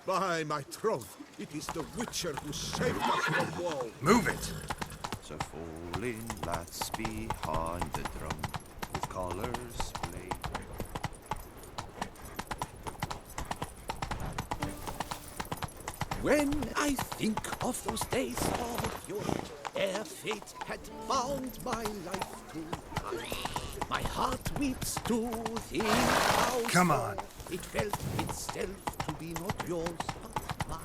By my troth, it is the Witcher who saved us from woe. Move it! So fall in, lads, behind the drum, with colours blazing. When I think of those days of yore, ere fate had bound my life to time, my heart weeps to think how Come on. it felt itself to be not yours but mine.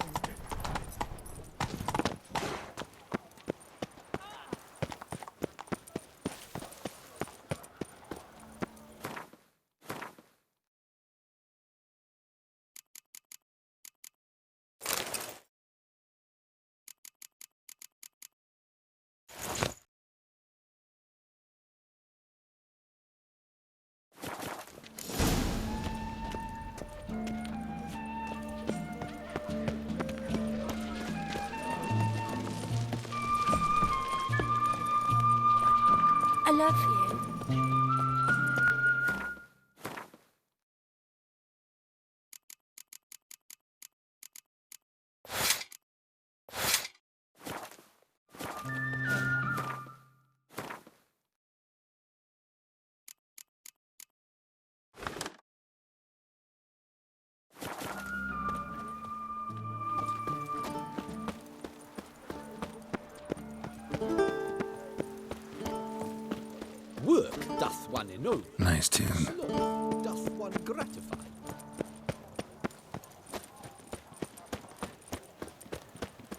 I love you. Work doth one ennoble, Nice tune. sloth doth one gratify.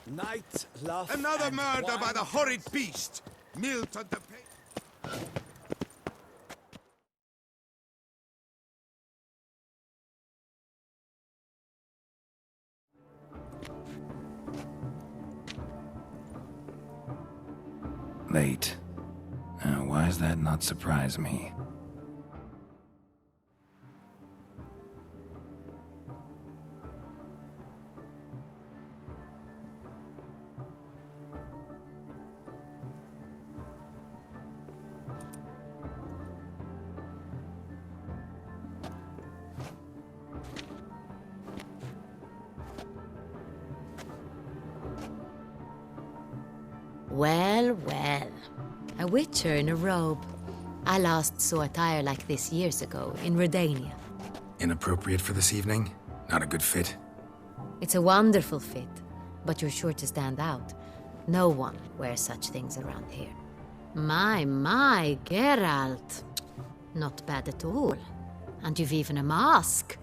Night, love, Another and murder by wine. the horrid beast! Milton the Late. Why does that not surprise me? Well, well. A witcher in a robe. I last saw attire like this years ago in Redania. Inappropriate for this evening? Not a good fit? It's a wonderful fit, but you're sure to stand out. No one wears such things around here. My, Geralt. Not bad at all. And you've even a mask.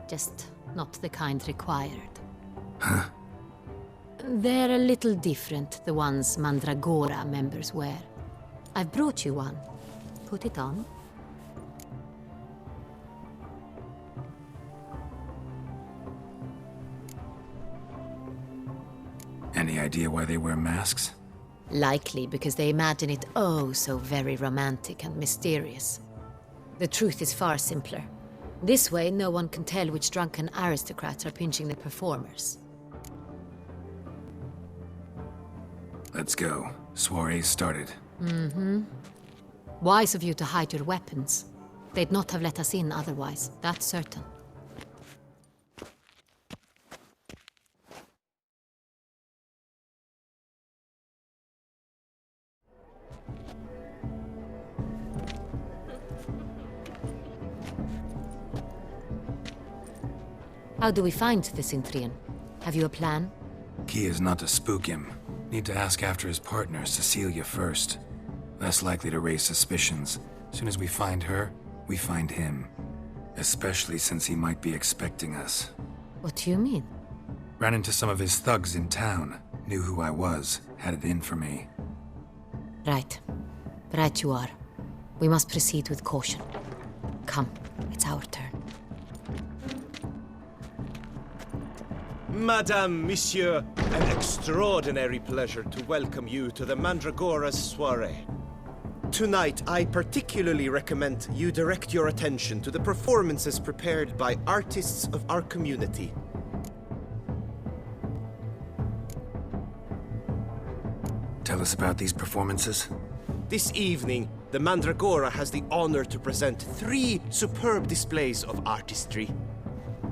Just not the kind required. Huh? They're a little different, the ones Mandragora members wear. I've brought you one. Put it on. Any idea why they wear masks? Likely because they imagine it oh so very romantic and mysterious. The truth is far simpler. This way, no one can tell which drunken aristocrats are pinching the performers. Let's go. Soiree's started. Mm-hmm. Wise of you to hide your weapons. They'd not have let us in otherwise, that's certain. How do we find the Cintrian? Have you a plan? Key is not to spook him. Need to ask after his partner, Cecilia, first. Less likely to raise suspicions. Soon as we find her, we find him. Especially since he might be expecting us. What do you mean? Ran into some of his thugs in town. Knew who I was. Had it in for me. Right. Right you are. We must proceed with caution. Come, it's our turn. Madame, Monsieur, an extraordinary pleasure to welcome you to the Mandragora's soiree. Tonight, I particularly recommend you direct your attention to the performances prepared by artists of our community. Tell us about these performances. This evening, the Mandragora has the honor to present 3 superb displays of artistry.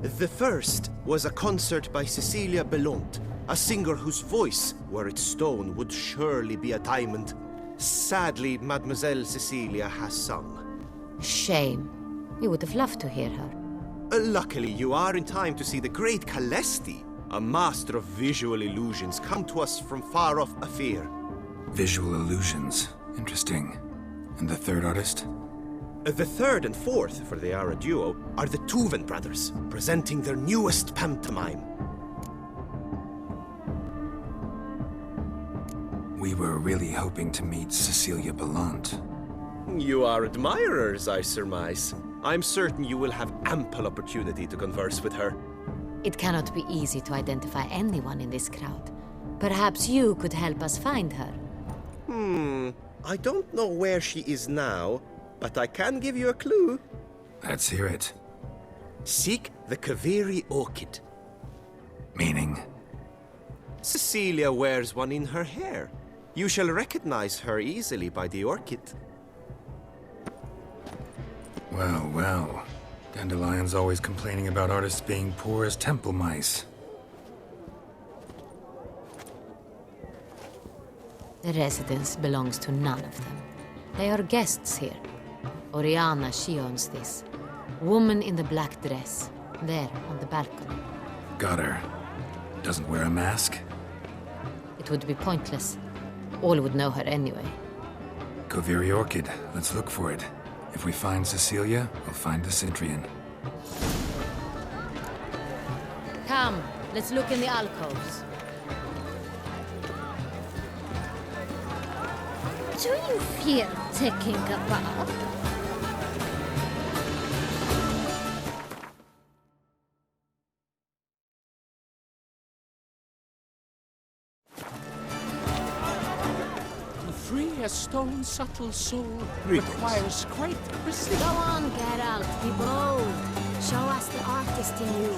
The first was a concert by Cecilia Belont, a singer whose voice, were it stone, would surely be a diamond. Sadly, Mademoiselle Cecilia has sung. Shame. We would have loved to hear her. Luckily, you are in time to see the great Calesti, a master of visual illusions, come to us from far off Afir. Visual illusions. Interesting. And the third artist? The third and fourth, for they are a duo, are the Tuven brothers, presenting their newest pantomime. We were really hoping to meet Cecilia Bellant. You are admirers, I surmise. I'm certain you will have ample opportunity to converse with her. It cannot be easy to identify anyone in this crowd. Perhaps you could help us find her. I don't know where she is now, but I can give you a clue. Let's hear it. Seek the Kaviri orchid. Meaning? Cecilia wears one in her hair. You shall recognize her easily by the orchid. Well, well. Dandelion's always complaining about artists being poor as temple mice. The residence belongs to none of them. They are guests here. Oriana, she owns this. Woman in the black dress. There, on the balcony. Got her. Doesn't wear a mask? It would be pointless. All would know her anyway. Koviri Orchid. Let's look for it. If we find Cecilia, we'll find the Cintrian. Come, let's look in the alcoves. Do you fear taking a bath? To free a stone subtle soul requires great precision. Go on, Geralt, be bold. Show us the artist in you.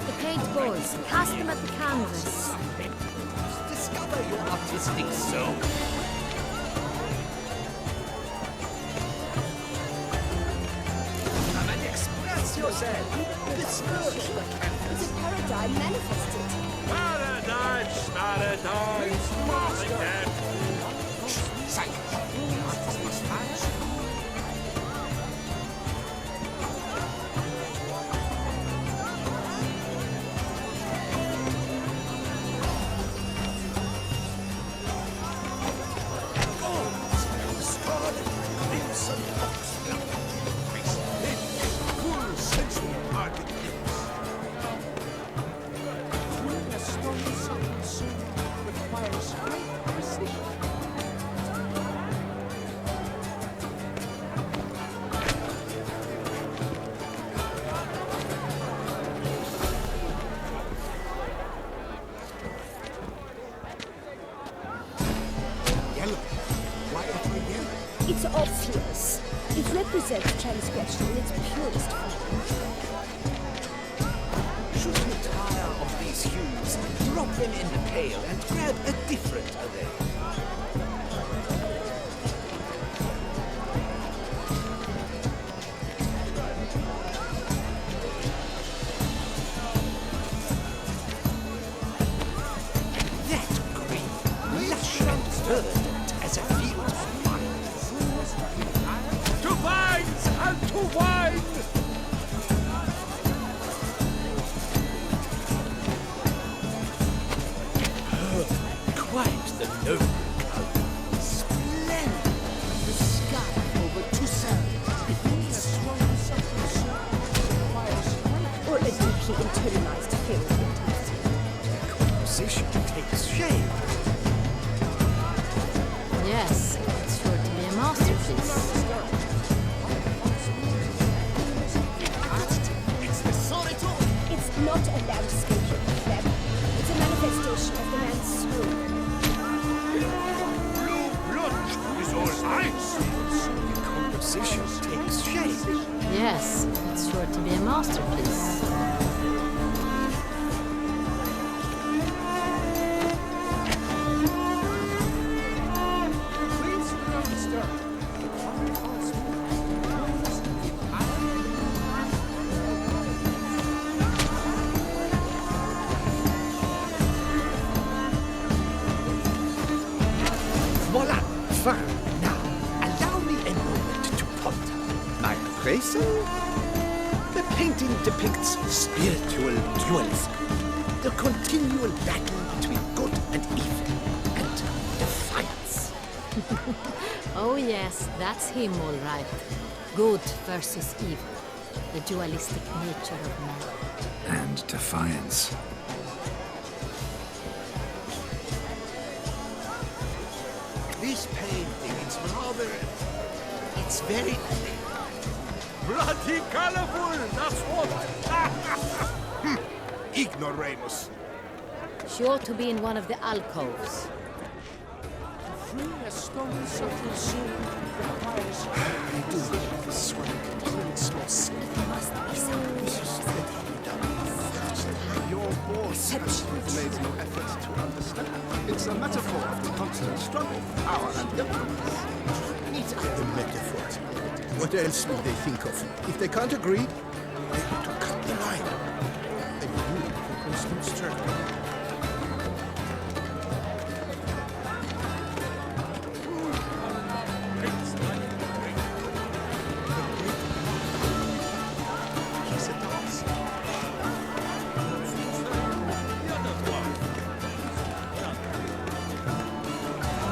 The paintballs, cast them at the canvas. Discover your artistic soul. Come and express yourself. Disperse the canvas. It's a paradigm manifested. Paradise, paradise, falling dead. Psych. The artist must fire. It's obvious. It represents transgression in its purest form. Should you tire of these hues, drop them in the pail and grab a different array. That green, lush and verdant as a field of vines. To vines and to wine! Quite the noble color. Splendid. The sky over Toussaint. Beneath a swollen surface. Or a deeply internalized feeling. Composition takes shape. Yes, it's sure to be a masterpiece. It's not a landscape, Clem. It's a manifestation of the man's soul. Blue blood is all ice. The composition takes shape. Yes, it's sure to be a masterpiece. Tracer? The painting depicts spiritual dualism, the continual battle between good and evil, and defiance. Oh yes, that's him all right. Good versus evil. The dualistic nature of man. And defiance. This painting, it's very... Bloody colorful, that's what! Ignoramus. Sure to be in one of the alcoves. Free a stone subtle soul requires... Your boss has made no effort to understand. It's a metaphor of the constant struggle for power and influence. The metaphors. What else will they think of? If they can't agree, they have to cut the line. And you, for constant struggle.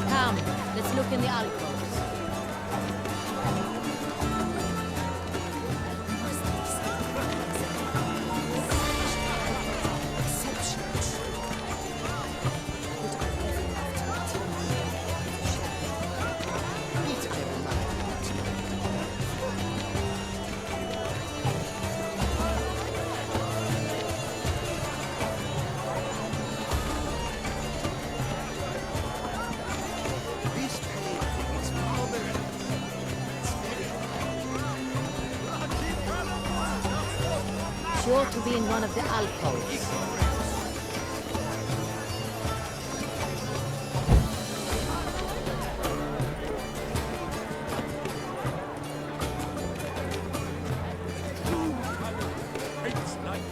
Come, let's look in the alcoves. This painting is marvelous. Sure to be in one of the alcoves.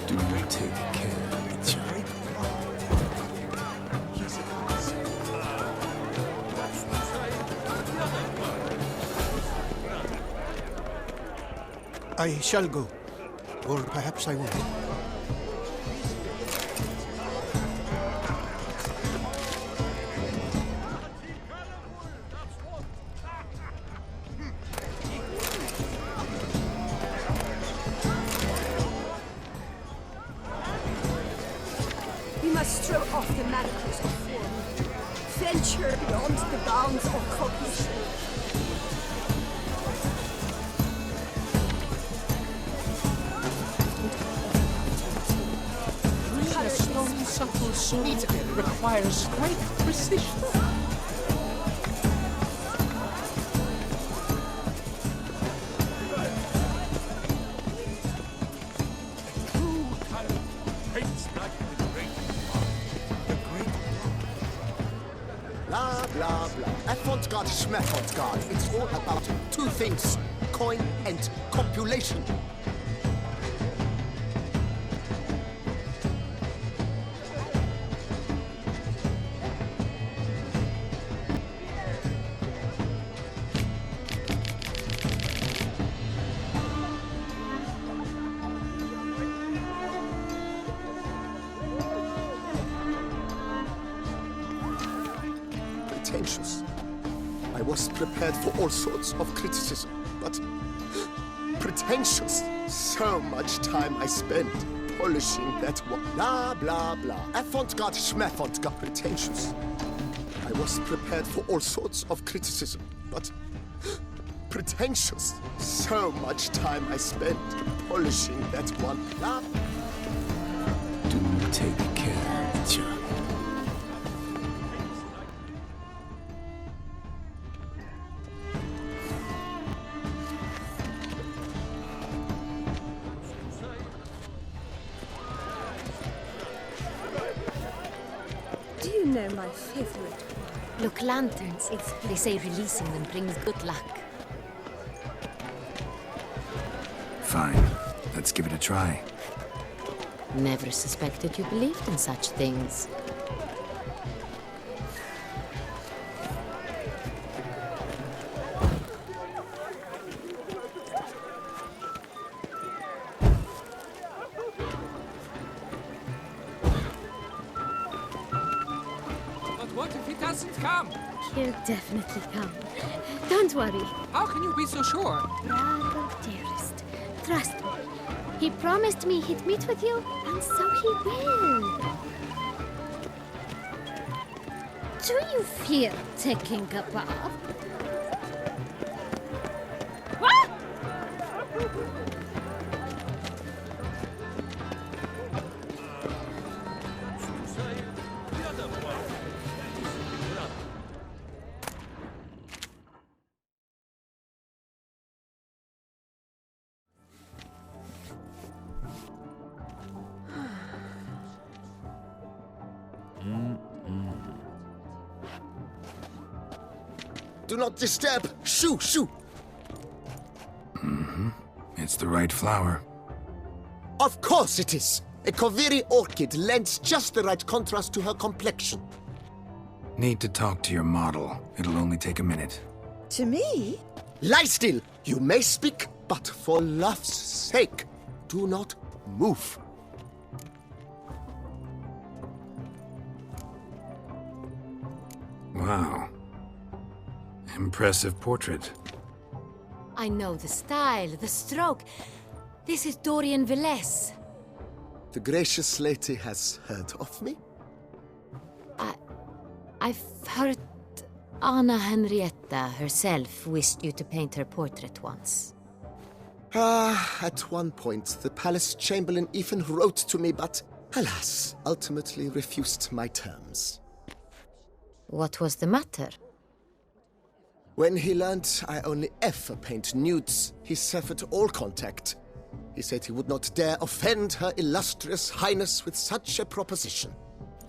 Do take care, Mitchell. I shall go. Or perhaps I won't. We must throw off the manacles of form. Venture beyond the bounds of cognition. A stone subtle soul requires great precision. True talent paints like the great Blah, blah, blah. Avant-garde, schmavant-garde. It's all about two things. Coin and copulation. Pretentious. I was prepared for all sorts of criticism, but pretentious. So much time I spent polishing that one. Blah, blah, blah. Avant-garde, schmavant-garde. Pretentious. I was prepared for all sorts of criticism, but pretentious. So much time I spent polishing that one. Blah. Do take care, Mitchell. Do you know my favorite? Look, lanterns. They say releasing them brings good luck. Fine. Let's give it a try. Never suspected you believed in such things. come. He'll definitely come. Don't worry. How can you be so sure? Brother dearest, trust me. He promised me he'd meet with you, and so he will. Do you fear taking a bath? Do not disturb! Shoo, shoo! It's the right flower. Of course it is! A Koviri orchid lends just the right contrast to her complexion. Need to talk to your model. It'll only take a minute. To me? Lie still! You may speak, but for love's sake, do not move. Wow. Impressive portrait. I know the style, the stroke. This is Dorian Velez. The gracious lady has heard of me? I've heard Anna Henrietta herself wished you to paint her portrait once. At one point, the palace chamberlain even wrote to me, but alas, ultimately refused my terms. What was the matter? When he learned I only ever paint nudes, he severed all contact. He said he would not dare offend Her Illustrious Highness with such a proposition.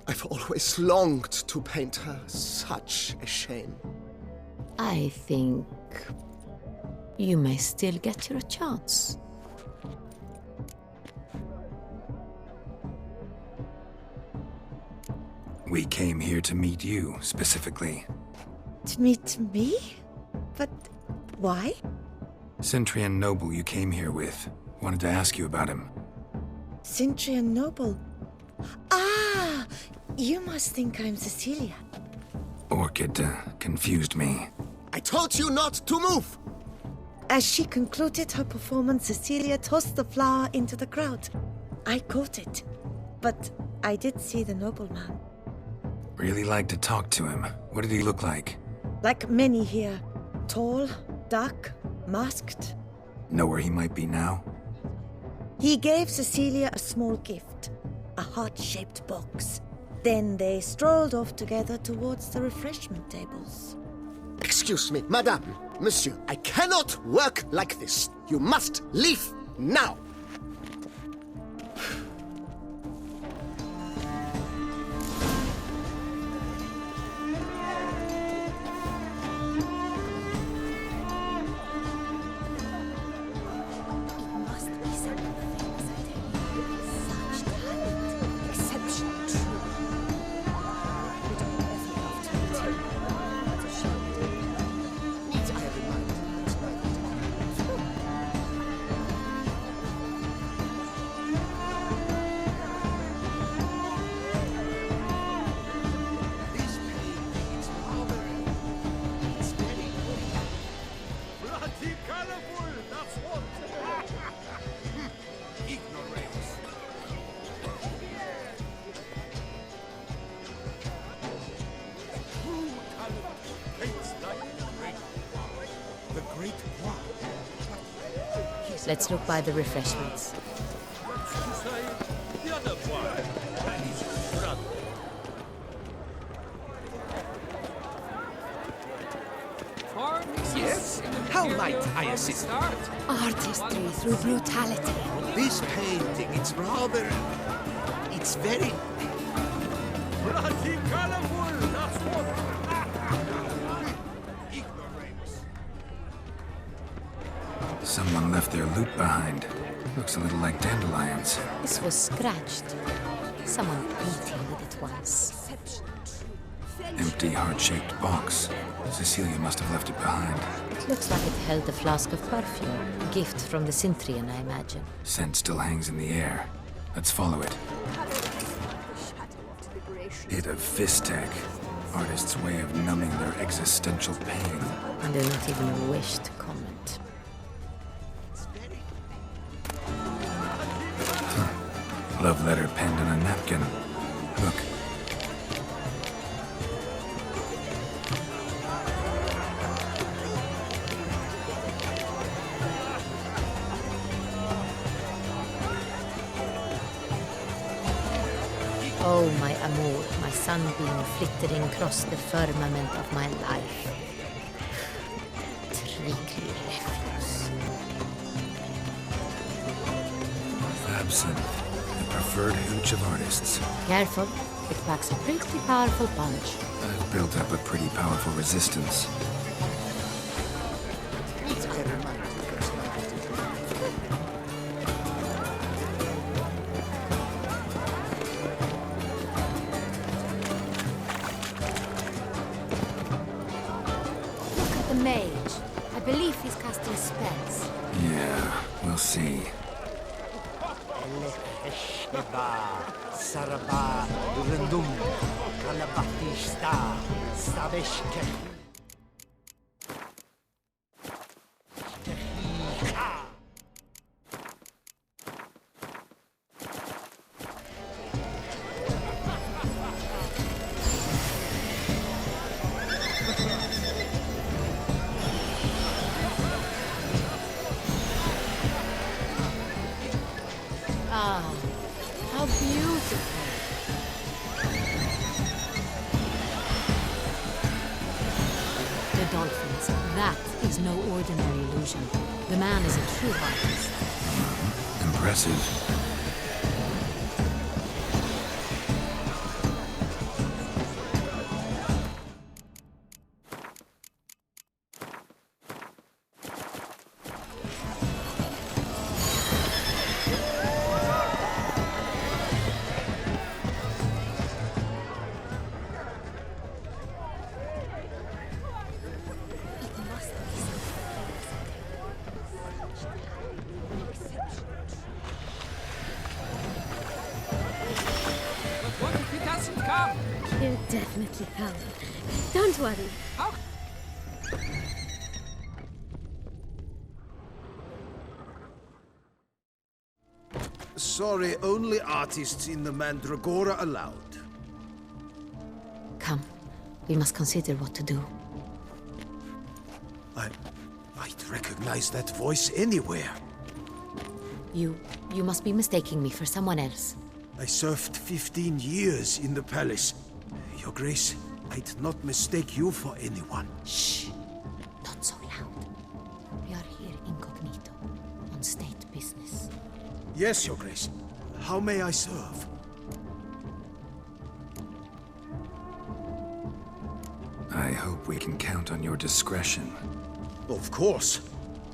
I've always longed to paint her. Such a shame. I think you may still get your chance. We came here to meet you, specifically. To meet me? But why? Cintrian noble you came here with. Wanted to ask you about him. Cintra noble. Ah! You must think I'm Cecilia. Orchid confused me. I told you not to move! As she concluded her performance, Cecilia tossed the flower into the crowd. I caught it, but I did see the nobleman. Really like to talk to him. What did he look like? Like many here. Tall, dark, masked. Know where he might be now? He gave Cecilia a small gift, a heart-shaped box. Then they strolled off together towards the refreshment tables. Excuse me, madame, monsieur, I cannot work like this. You must leave now. Let's look by the refreshments. Yes? How might I assist? Artistry through brutality. This painting, it's rather... It's very... Bloody colorful, that's what... Ignoramus. Someone left their loot behind. Looks a little like dandelions. This was scratched. Someone beat him with it once. Empty, heart-shaped box. Cecilia must have left it behind. It looks like it held a flask of perfume. A gift from the Cintrian, I imagine. Scent still hangs in the air. Let's follow it. Bit of Fistech. Artists' way of numbing their existential pain. I do not even wish to comment. Love letter penned on a napkin. Look. Oh, my amour, my sunbeam flittering across the firmament of my life. Treacly refuse. Absinthe, the preferred hooch of artists. Careful, it packs a pretty powerful punch. I've built up a pretty powerful resistance. The mage. I believe he's casting spells. Yeah, we'll see. Ah, how beautiful. The dolphins, that is no ordinary illusion. The man is a true artist. Impressive. What if he doesn't come? He'll definitely come. Don't worry. How? Sorry, only artists in the Mandragora allowed. Come, we must consider what to do. I'd recognize that voice anywhere. You must be mistaking me for someone else. I served 15 years in the palace. Your Grace, I'd not mistake you for anyone. Shh! Not so loud. We are here incognito, on state business. Yes, Your Grace. How may I serve? I hope we can count on your discretion. Of course.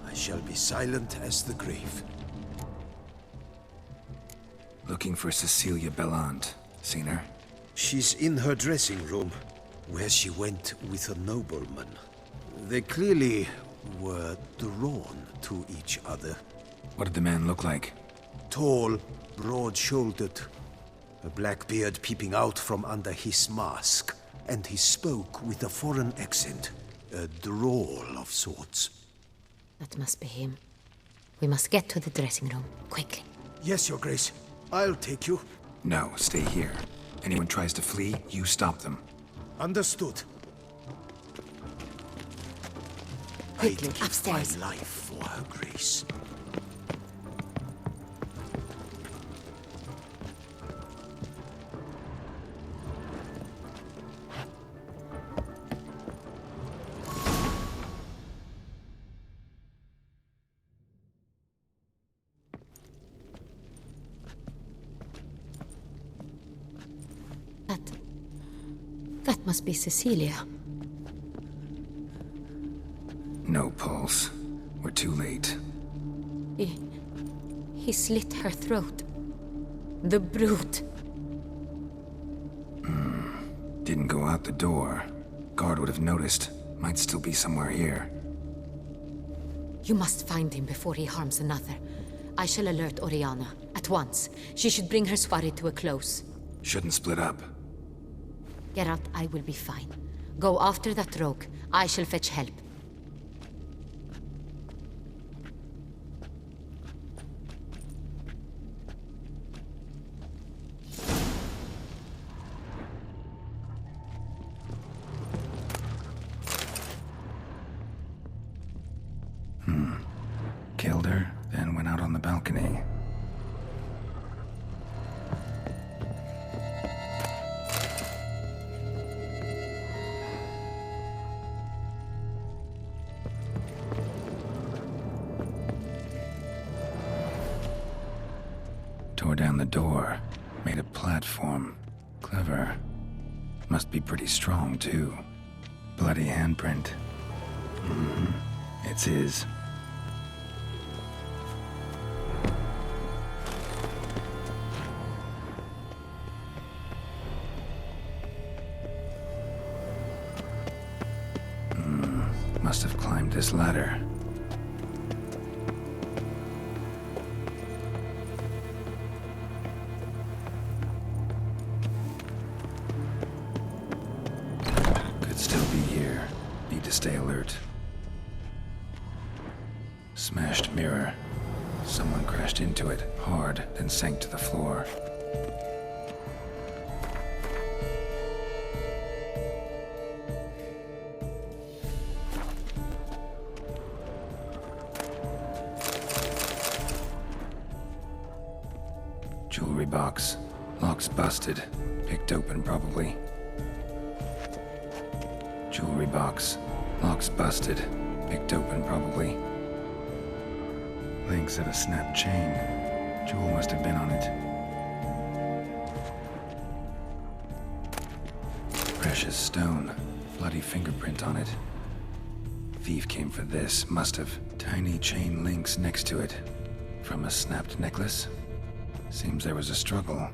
I shall be silent as the grave. Looking for Cecilia Bellant. Seen her? She's in her dressing room, where she went with a nobleman. They clearly were drawn to each other. What did the man look like? Tall, broad-shouldered, a black beard peeping out from under his mask, and he spoke with a foreign accent, a drawl of sorts. That must be him. We must get to the dressing room, quickly. Yes, Your Grace. I'll take you. No, stay here. Anyone tries to flee, you stop them. Understood. Quickly, I'd give upstairs. my life for her Grace. That must be Cecilia. No pulse. We're too late. He slit her throat. The brute. Didn't go out the door. Guard would have noticed. Might still be somewhere here. You must find him before he harms another. I shall alert Oriana at once. She should bring her soirée to a close. Shouldn't split up. Geralt, I will be fine. Go after that rogue. I shall fetch help. Killed her, then went out on the balcony. Tore down the door, made a platform. Clever. Must be pretty strong, too. Bloody handprint. It's his. Must have climbed this ladder. Could still be here. Need to stay alert. Smashed mirror. Someone crashed into it, hard, then sank to the floor. Jewelry box. Lock's busted. Picked open, probably. Jewelry box. Lock's busted. Picked open, probably. Links of a snapped chain. Jewel must have been on it. Precious stone. Bloody fingerprint on it. Thief came for this. Must have. Tiny chain links next to it. From a snapped necklace? Seems there was a struggle.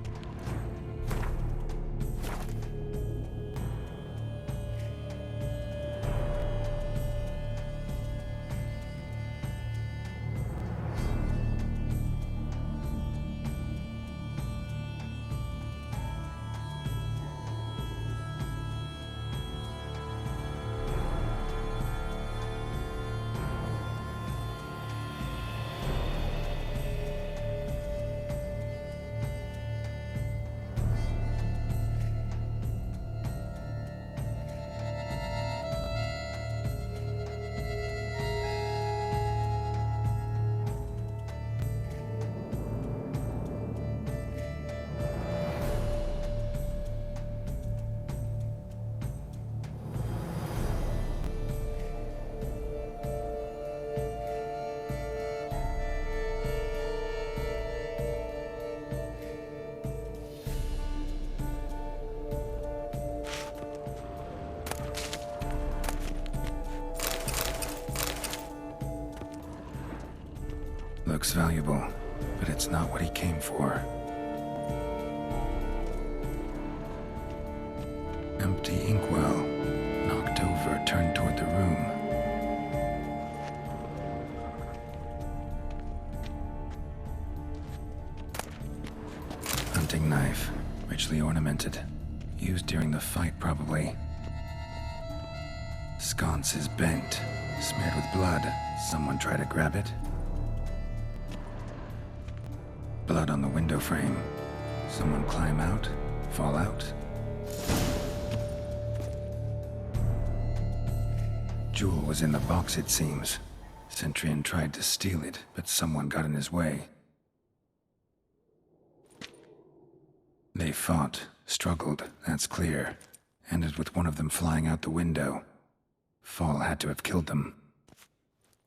Looks valuable, but it's not what he came for. Empty inkwell. Knocked over, turned toward the room. Hunting knife. Richly ornamented. Used during the fight, probably. Sconce is bent. Smeared with blood. Someone try to grab it? Blood on the window frame. Someone climb out? Fall out? Jewel was in the box, it seems. Centurion tried to steal it, but someone got in his way. They fought, struggled, that's clear. Ended with one of them flying out the window. Fall had to have killed them.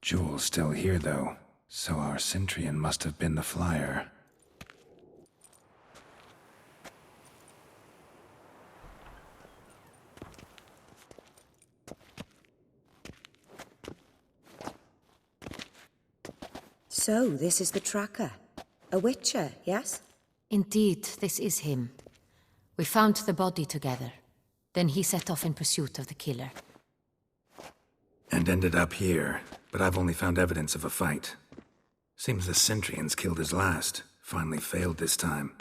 Jewel's still here, though, so our Cintrian must have been the flyer. So, this is the tracker. A witcher, yes? Indeed, this is him. We found the body together. Then he set off in pursuit of the killer. And ended up here, but I've only found evidence of a fight. Seems the Centurions killed his last. Finally failed this time.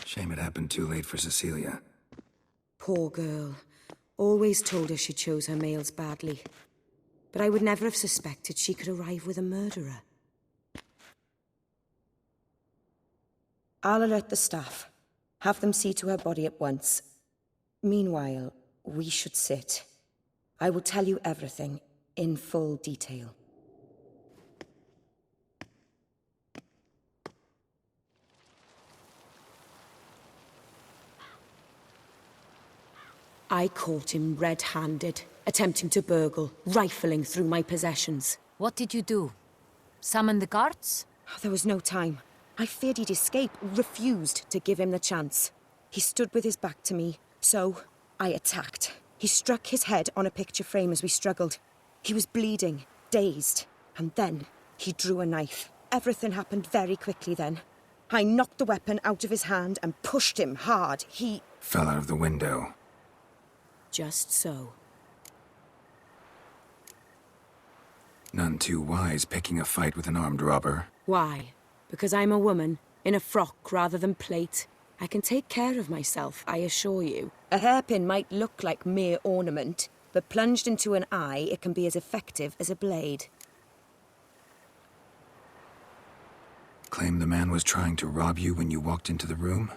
Shame it happened too late for Cecilia. Poor girl. Always told her she chose her males badly. But I would never have suspected she could arrive with a murderer. I'll alert the staff. Have them see to her body at once. Meanwhile, we should sit. I will tell you everything, in full detail. I caught him red-handed, attempting to burgle, rifling through my possessions. What did you do? Summon the guards? There was no time. I feared he'd escape, refused to give him the chance. He stood with his back to me, so I attacked. He struck his head on a picture frame as we struggled. He was bleeding, dazed, and then he drew a knife. Everything happened very quickly then. I knocked the weapon out of his hand and pushed him hard. He fell out of the window. Just so. None too wise picking a fight with an armed robber. Why? Because I'm a woman, in a frock rather than plate. I can take care of myself, I assure you. A hairpin might look like mere ornament, but plunged into an eye, it can be as effective as a blade. Claim the man was trying to rob you when you walked into the room?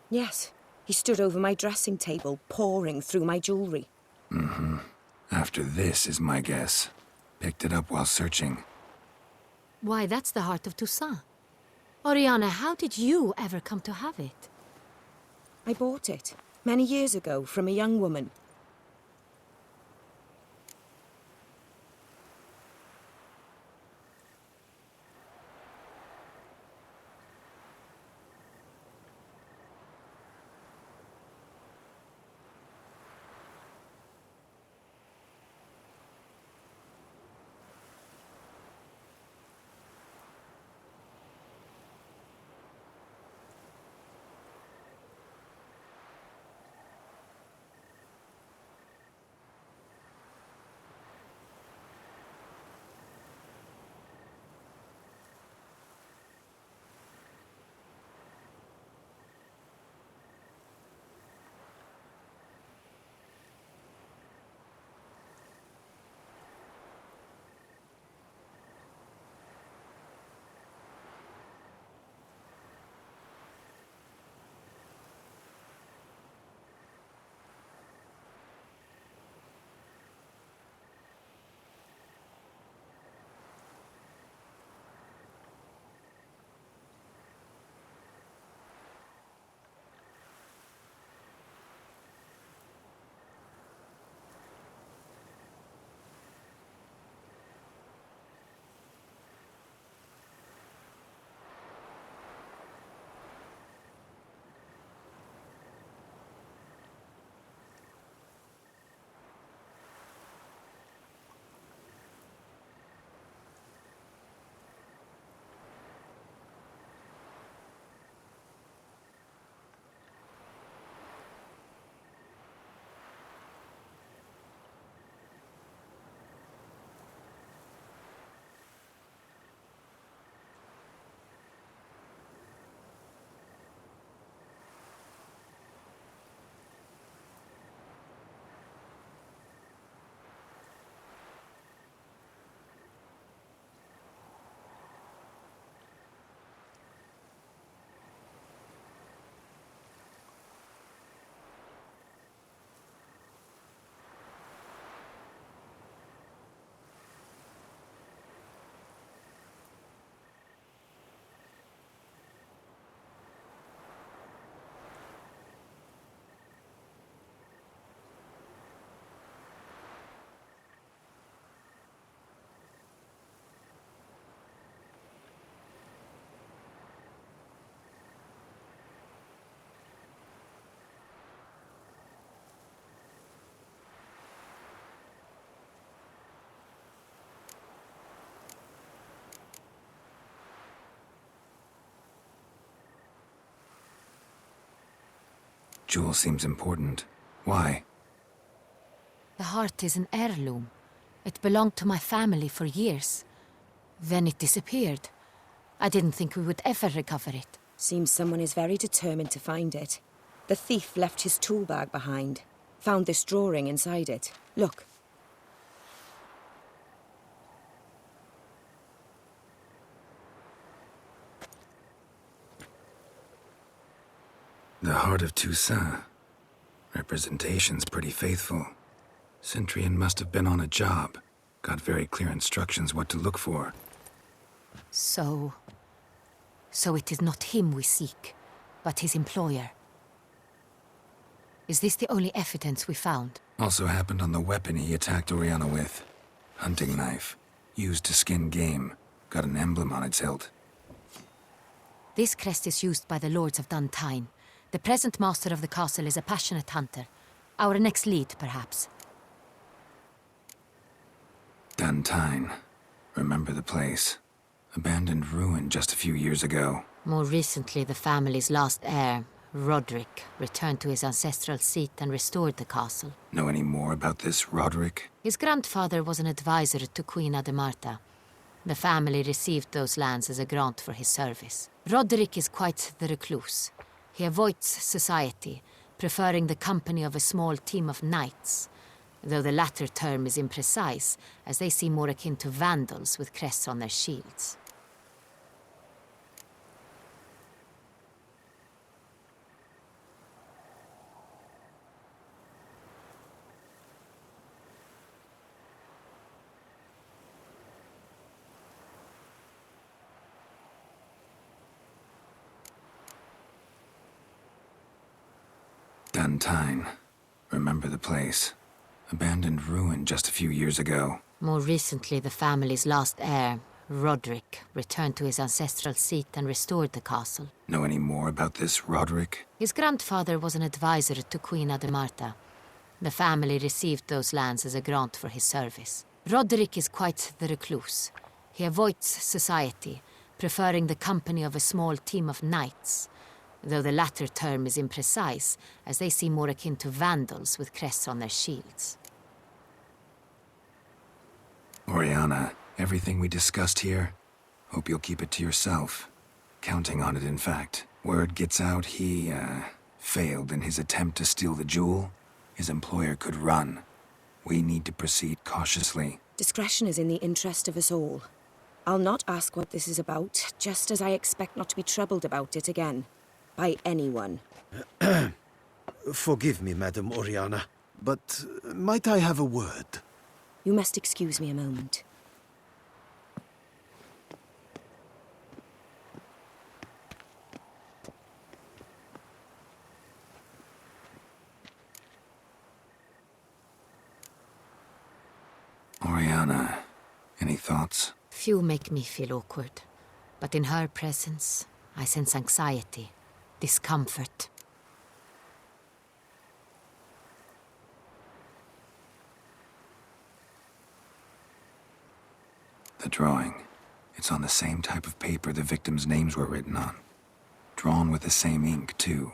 Yes. He stood over my dressing table, pouring through my jewelry. Mm-hmm. After this is my guess. Picked it up while searching. Why, that's the heart of Toussaint. Oriana, how did you ever come to have it? I bought it, many years ago, from a young woman. Jewel seems important. Why? The heart is an heirloom. It belonged to my family for years. Then it disappeared. I didn't think we would ever recover it. Seems someone is very determined to find it. The thief left his tool bag behind. Found this drawing inside it. Look. The Heart of Toussaint. Representation's pretty faithful. Cintrian must have been on a job. Got very clear instructions what to look for. So it is not him we seek, but his employer. Is this the only evidence we found? Also happened on the weapon he attacked Oriana with. Hunting knife. Used to skin game. Got an emblem on its hilt. This crest is used by the Lords of Duntine. The present master of the castle is a passionate hunter. Our next lead, perhaps. Duntine. Remember the place. Abandoned ruin just a few years ago. More recently, the family's last heir, Roderick, returned to his ancestral seat and restored the castle. Know any more about this Roderick? His grandfather was an advisor to Queen Ademarta. The family received those lands as a grant for his service. Roderick is quite the recluse. He avoids society, preferring the company of a small team of knights, though the latter term is imprecise, as they seem more akin to vandals with crests on their shields. Duntine. Remember the place. Abandoned ruin just a few years ago. More recently, the family's last heir, Roderick, returned to his ancestral seat and restored the castle. Know any more about this Roderick? His grandfather was an advisor to Queen Ademarta. The family received those lands as a grant for his service. Roderick is quite the recluse. He avoids society, preferring the company of a small team of knights, though the latter term is imprecise, as they seem more akin to vandals with crests on their shields. Oriana, everything we discussed here, hope you'll keep it to yourself. Counting on it, in fact. Word gets out he, failed in his attempt to steal the jewel. His employer could run. We need to proceed cautiously. Discretion is in the interest of us all. I'll not ask what this is about, just as I expect not to be troubled about it again. By anyone. Forgive me, Madam Oriana, but might I have a word? You must excuse me a moment. Oriana, any thoughts? Few make me feel awkward, but in her presence, I sense anxiety. Discomfort. The drawing. It's on the same type of paper the victims' names were written on. Drawn with the same ink, too.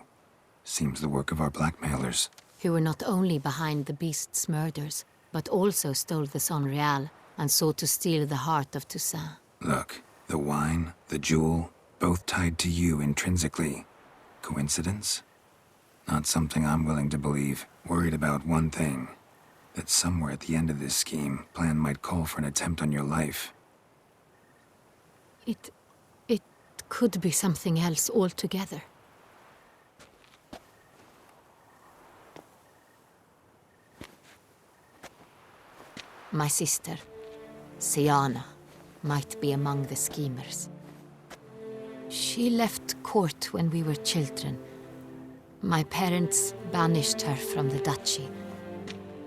Seems the work of our blackmailers. Who were not only behind the beast's murders, but also stole the Son Real and sought to steal the heart of Toussaint. Look, the wine, the jewel, both tied to you intrinsically. Coincidence? Not something I'm willing to believe. Worried about one thing. That somewhere at the end of this scheme, plan might call for an attempt on your life. It could be something else altogether. My sister, Siana, might be among the schemers. She left court when we were children. My parents banished her from the duchy.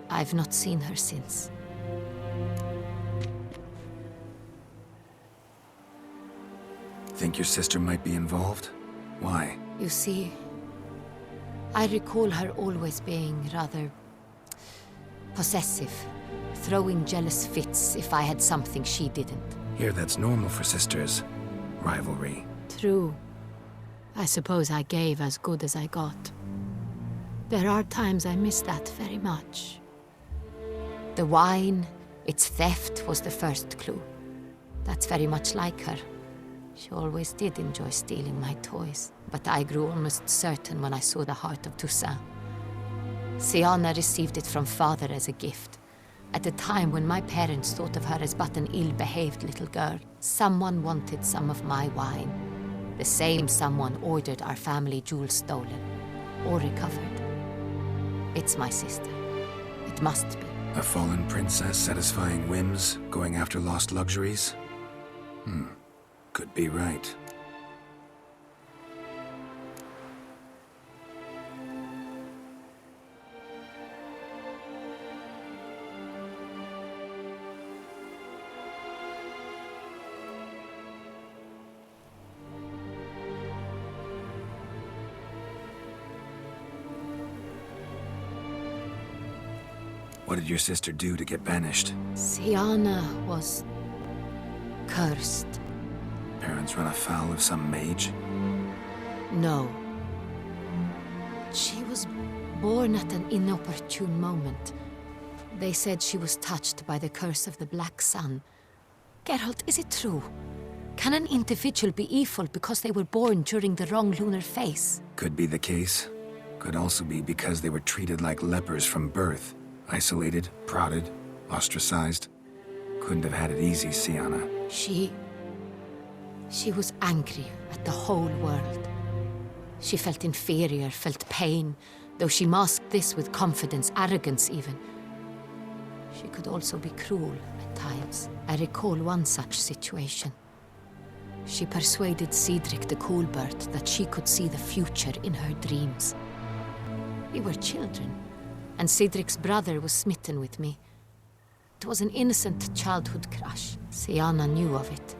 I've not seen her since. Think your sister might be involved? Why? You see, I recall her always being rather possessive, throwing jealous fits if I had something she didn't. Here, that's normal for sisters. Rivalry. True. I suppose I gave as good as I got. There are times I miss that very much. The wine, its theft, was the first clue. That's very much like her. She always did enjoy stealing my toys, but I grew almost certain when I saw the heart of Toussaint. Siana received it from father as a gift. At a time when my parents thought of her as but an ill-behaved little girl, someone wanted some of my wine. The same someone ordered our family jewels stolen, or recovered. It's my sister. It must be. A fallen princess satisfying whims, going after lost luxuries? Could be right. What did your sister do to get banished? Siana was cursed. Parents run afoul of some mage? No. She was born at an inopportune moment. They said she was touched by the curse of the Black Sun. Geralt, is it true? Can an individual be evil because they were born during the wrong lunar phase? Could be the case. Could also be because they were treated like lepers from birth. Isolated, prodded, ostracized. Couldn't have had it easy, Siana. She was angry at the whole world. She felt inferior, felt pain, though she masked this with confidence, arrogance even. She could also be cruel at times. I recall one such situation. She persuaded Cedric the Coolbird that she could see the future in her dreams. We were children, and Cedric's brother was smitten with me. It was an innocent childhood crush. Siana knew of it.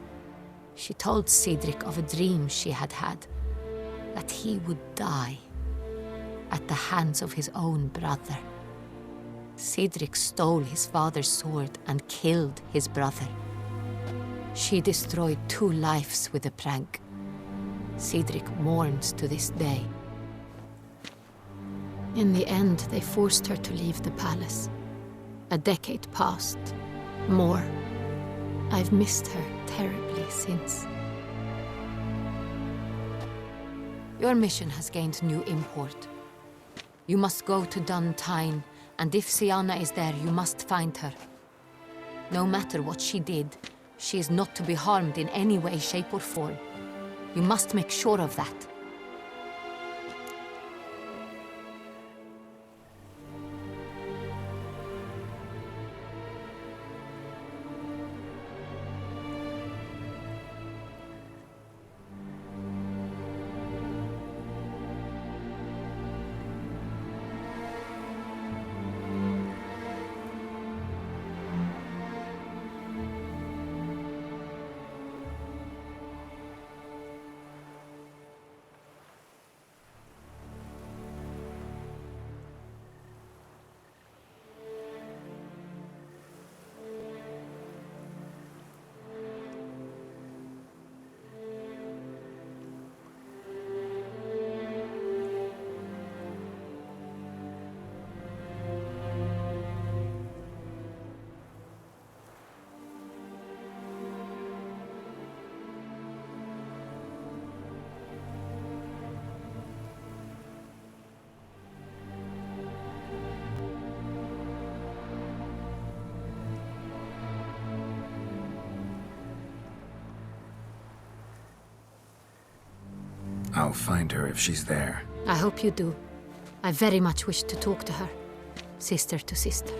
She told Cedric of a dream she had had, that he would die at the hands of his own brother. Cedric stole his father's sword and killed his brother. She destroyed 2 lives with a prank. Cedric mourns to this day. In the end, they forced her to leave the palace. A decade passed. More. I've missed her terribly since. Your mission has gained new import. You must go to Dun Tyne, and if Siana is there, you must find her. No matter what she did, she is not to be harmed in any way, shape, or form. You must make sure of that. I'll find her if she's there. I hope you do. I very much wish to talk to her. Sister to sister.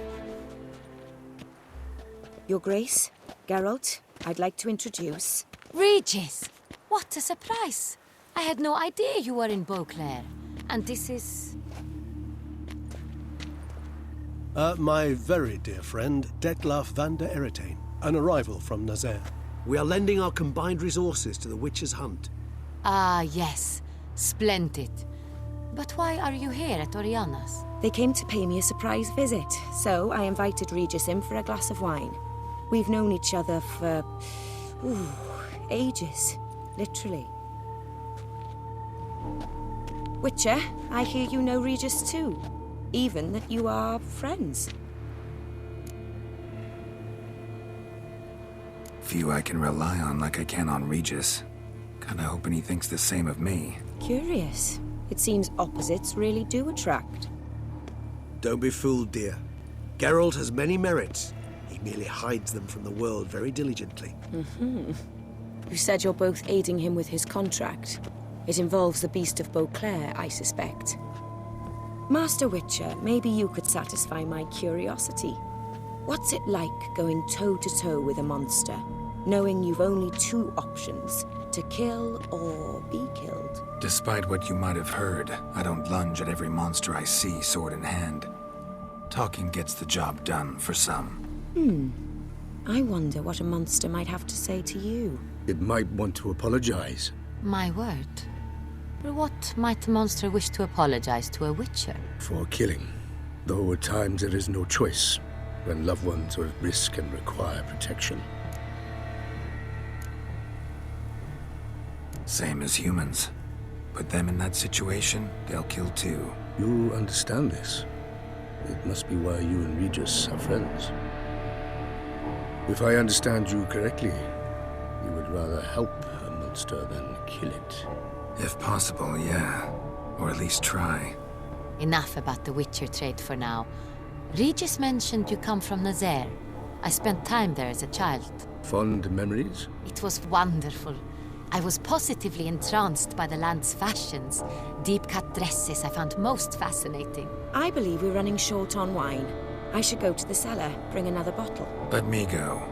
Your Grace, Geralt, I'd like to introduce... Regis! What a surprise! I had no idea you were in Beauclair. And this is... My very dear friend, Detlaf van der Eretain, an arrival from Nazaire. We are lending our combined resources to the Witch's Hunt. Ah, yes. Splendid. But why are you here at Oriana's? They came to pay me a surprise visit, so I invited Regis in for a glass of wine. We've known each other for... ages. Literally. Witcher, I hear you know Regis too. Even that you are friends. Few I can rely on like I can on Regis. Kinda hoping he thinks the same of me. Curious. It seems opposites really do attract. Don't be fooled, dear. Geralt has many merits. He merely hides them from the world very diligently. You said you're both aiding him with his contract. It involves the Beast of Beauclair, I suspect. Master Witcher, maybe you could satisfy my curiosity. What's it like going toe-to-toe with a monster, knowing you've only two options, to kill or be killed? Despite what you might have heard, I don't lunge at every monster I see sword in hand. Talking gets the job done for some. I wonder what a monster might have to say to you. It might want to apologize. My word. For what might a monster wish to apologize to a witcher? For killing. Though at times there is no choice, when loved ones are at risk and require protection. Same as humans. Put them in that situation, they'll kill too. You understand this. It must be why you and Regis are friends. If I understand you correctly, you would rather help a monster than kill it. If possible, yeah. Or at least try. Enough about the Witcher trade for now. Regis mentioned you come from Nazaire. I spent time there as a child. Fond memories? It was wonderful. I was positively entranced by the land's fashions. Deep-cut dresses I found most fascinating. I believe we're running short on wine. I should go to the cellar, bring another bottle. Let me go.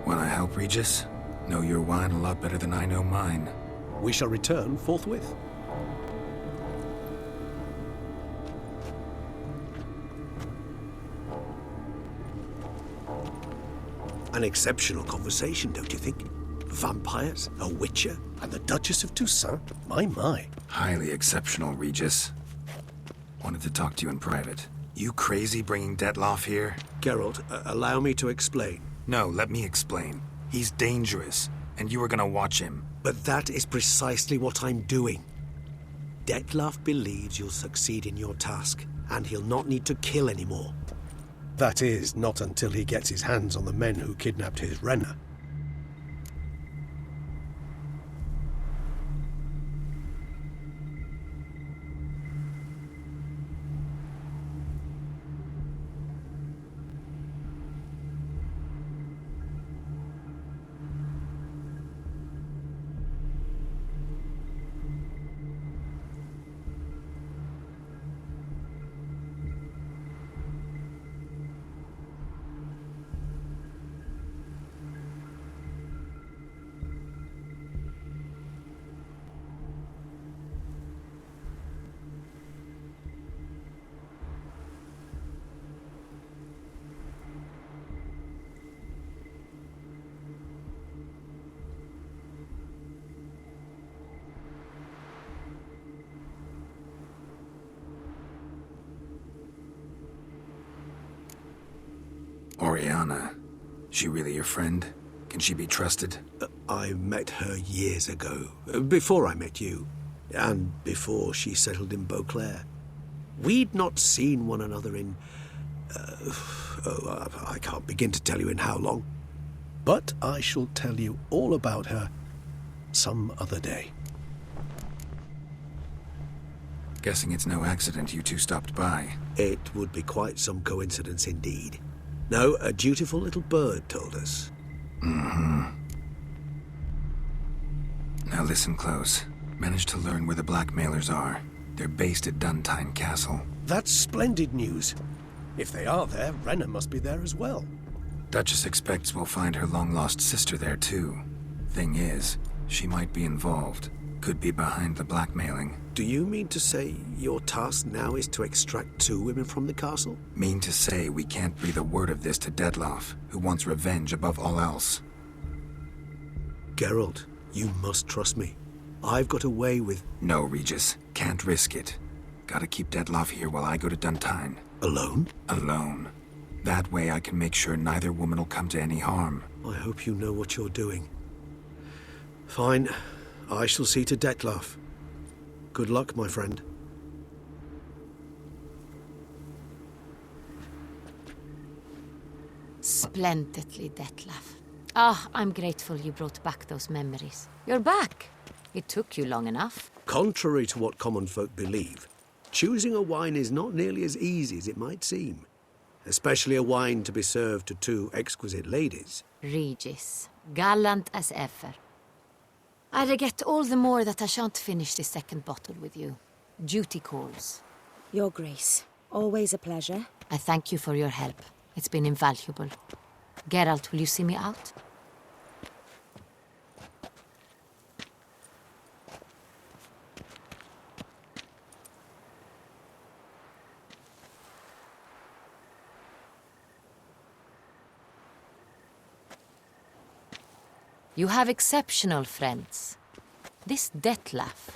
Wanna help, Regis? Know your wine a lot better than I know mine. We shall return forthwith. An exceptional conversation, don't you think? Vampires, a witcher, And the Duchess of Toussaint? My. Highly exceptional, Regis. Wanted to talk to you in private. You crazy bringing Detloff here? Geralt, allow me to explain. No, let me explain. He's dangerous, and you were gonna watch him. But that is precisely what I'm doing. Detloff believes you'll succeed in your task, and he'll not need to kill anymore. That is, not until he gets his hands on the men who kidnapped his Renna. Oriana. She really your friend? Can she be trusted? I met her years ago, before I met you, and before she settled in Beauclair. We'd not seen one another in... I can't begin to tell you in how long. But I shall tell you all about her some other day. Guessing it's no accident you two stopped by. It would be quite some coincidence indeed. No, a dutiful little bird told us. Now listen close. Managed to learn where the blackmailers are. They're based at Duntine Castle. That's splendid news. If they are there, Renna must be there as well. Duchess expects we'll find her long-lost sister there too. Thing is, she might be involved. Could be behind the blackmailing. Do you mean to say your task now is to extract 2 women from the castle? Mean to say we can't breathe a word of this to Detloff, who wants revenge above all else. Geralt, you must trust me. I've got away with... No, Regis. Can't risk it. Gotta keep Detloff here while I go to Duntine. Alone? Alone. That way I can make sure neither woman will come to any harm. I hope you know what you're doing. Fine. I shall see to Detloff. Good luck, my friend. Splendidly, Detlaff. I'm grateful you brought back those memories. You're back. It took you long enough. Contrary to what common folk believe, Choosing a wine is not nearly as easy as it might seem, especially a wine to be served to two exquisite ladies. Regis, gallant as ever. I regret all the more that I shan't finish this second bottle with you. Duty calls. Your Grace, always a pleasure. I thank you for your help. It's been invaluable. Geralt, will you see me out? You have exceptional friends. This Detlef,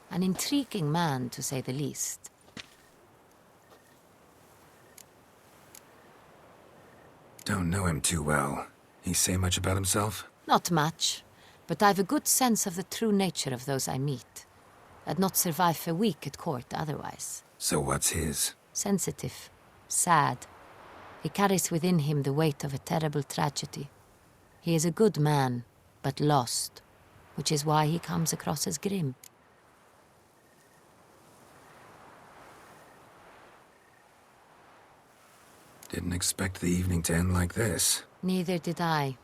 an intriguing man to say the least. Don't know him too well. He say much about himself? Not much, but I've a good sense of the true nature of those I meet. I'd not survive a week at court otherwise. So what's his? Sensitive, sad. He carries within him the weight of a terrible tragedy. He is a good man, but lost, which is why he comes across as grim. Didn't expect the evening to end like this. Neither did I.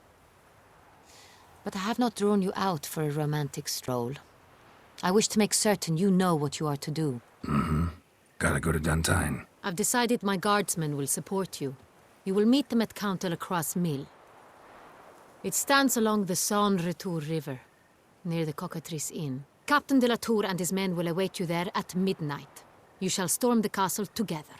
But I have not drawn you out for a romantic stroll. I wish to make certain you know what you are to do. Mm-hmm. Gotta go to Duntine. I've decided my guardsmen will support you. You will meet them at Count de la Croix's mill. It stands along the Saône-Retour River, near the Cockatrice Inn. Captain de la Tour and his men will await you there at midnight. You shall storm the castle together.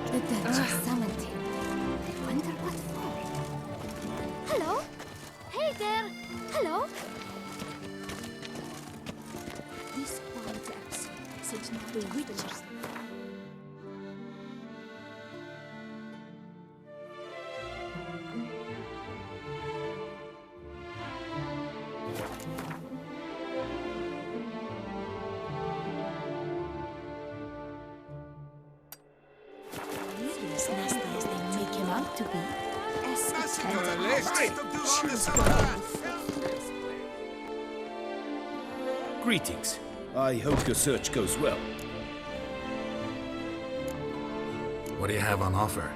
The Duchess summoned him. I wonder what for. Hello? Hey there! Hello? These quiet apps seems not the witches. As nasty as they make him out to be. Greetings. I hope your search goes well. What do you have on offer?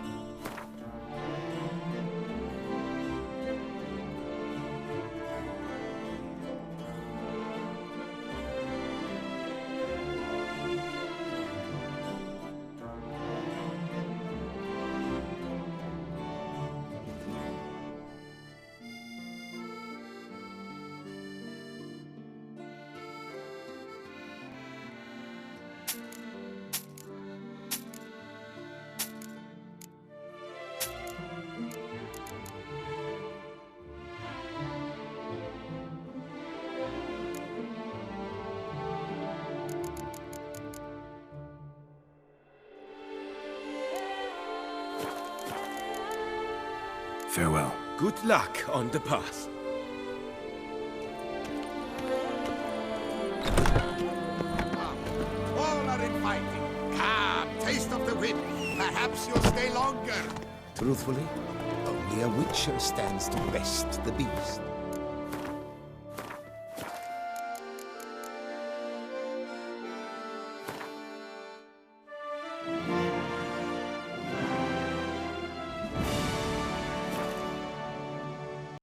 Farewell. Good luck on the path. All are inviting. Come, taste of the whip. Perhaps you'll stay longer. Truthfully, only a witcher stands to best the beast.